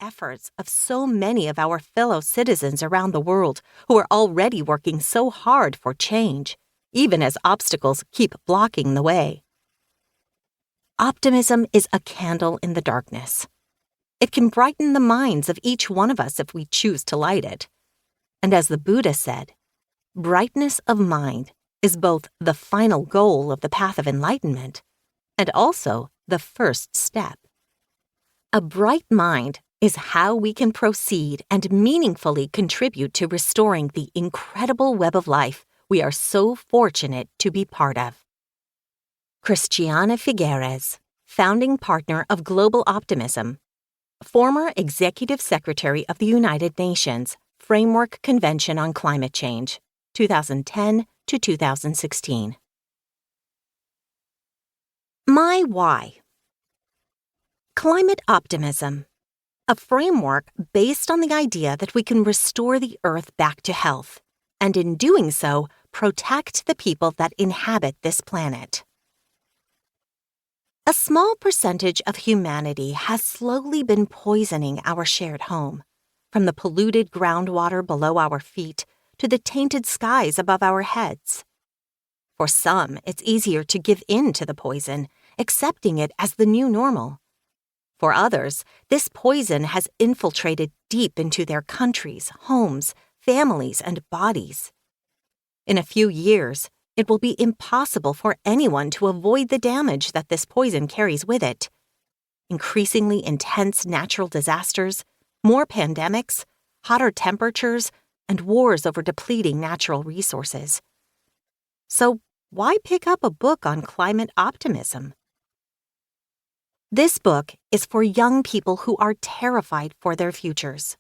efforts of so many of our fellow citizens around the world who are already working so hard for change, even as obstacles keep blocking the way. Optimism is a candle in the darkness. It can brighten the minds of each one of us if we choose to light it. And as the Buddha said, brightness of mind is both the final goal of the path of enlightenment and also the first step. A bright mind is how we can proceed and meaningfully contribute to restoring the incredible web of life we are so fortunate to be part of. Christiana Figueres, founding partner of Global Optimism, former Executive Secretary of the United Nations Framework Convention on Climate Change, 2010 to 2016. My why. Climate optimism, a framework based on the idea that we can restore the Earth back to health, and in doing so, protect the people that inhabit this planet. A small percentage of humanity has slowly been poisoning our shared home, from the polluted groundwater below our feet to the tainted skies above our heads. For some, it's easier to give in to the poison, accepting it as the new normal. For others, this poison has infiltrated deep into their countries, homes, families, and bodies. In a few years, it will be impossible for anyone to avoid the damage that this poison carries with it. Increasingly intense natural disasters, more pandemics, hotter temperatures, and wars over depleting natural resources. So, why pick up a book on climate optimism? This book is for young people who are terrified for their futures.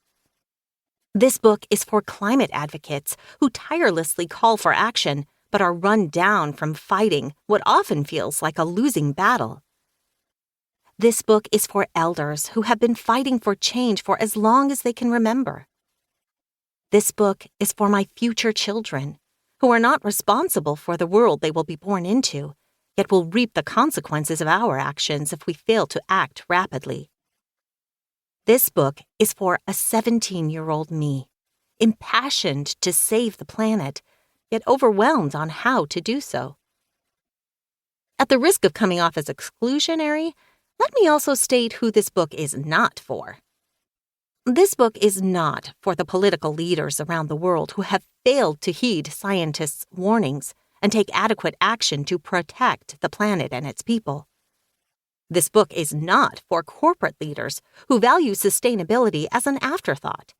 This book is for climate advocates who tirelessly call for action but are run down from fighting what often feels like a losing battle. This book is for elders who have been fighting for change for as long as they can remember. This book is for my future children, who are not responsible for the world they will be born into, yet will reap the consequences of our actions if we fail to act rapidly. This book is for a 17-year-old me, impassioned to save the planet, yet overwhelmed on how to do so. At the risk of coming off as exclusionary, let me also state who this book is not for. This book is not for the political leaders around the world who have failed to heed scientists' warnings and take adequate action to protect the planet and its people. This book is not for corporate leaders who value sustainability as an afterthought,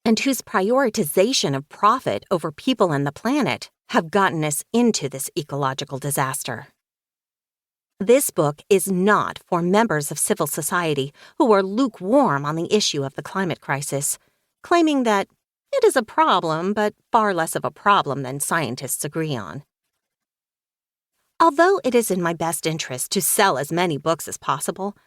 and whose prioritization of profit over people and the planet have gotten us into this ecological disaster. This book is not for members of civil society who are lukewarm on the issue of the climate crisis, claiming that it is a problem, but far less of a problem than scientists agree on. Although it is in my best interest to sell as many books as possible,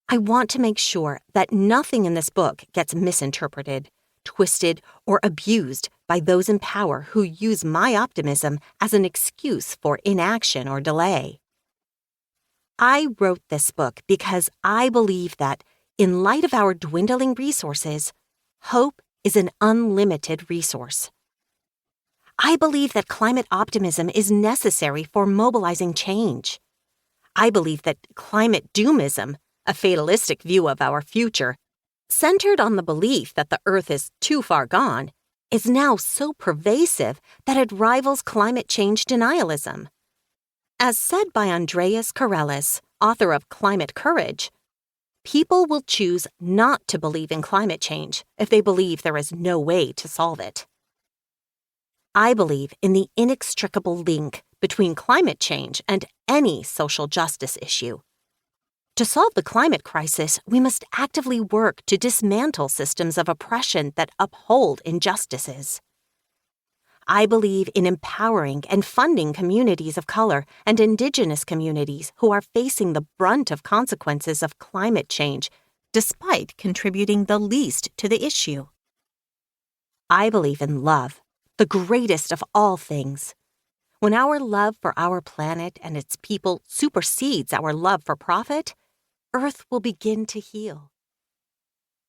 I want to make sure that nothing in this book gets misinterpreted, twisted, or abused by those in power who use my optimism as an excuse for inaction or delay. I wrote this book because I believe that, in light of our dwindling resources, hope is an unlimited resource. I believe that climate optimism is necessary for mobilizing change. I believe that climate doomism, a fatalistic view of our future, centered on the belief that the Earth is too far gone, is now so pervasive that it rivals climate change denialism. As said by Andreas Karelis, author of Climate Courage, people will choose not to believe in climate change if they believe there is no way to solve it. I believe in the inextricable link between climate change and any social justice issue. To solve the climate crisis, we must actively work to dismantle systems of oppression that uphold injustices. I believe in empowering and funding communities of color and indigenous communities who are facing the brunt of consequences of climate change, despite contributing the least to the issue. I believe in love, the greatest of all things. When our love for our planet and its people supersedes our love for profit, Earth will begin to heal.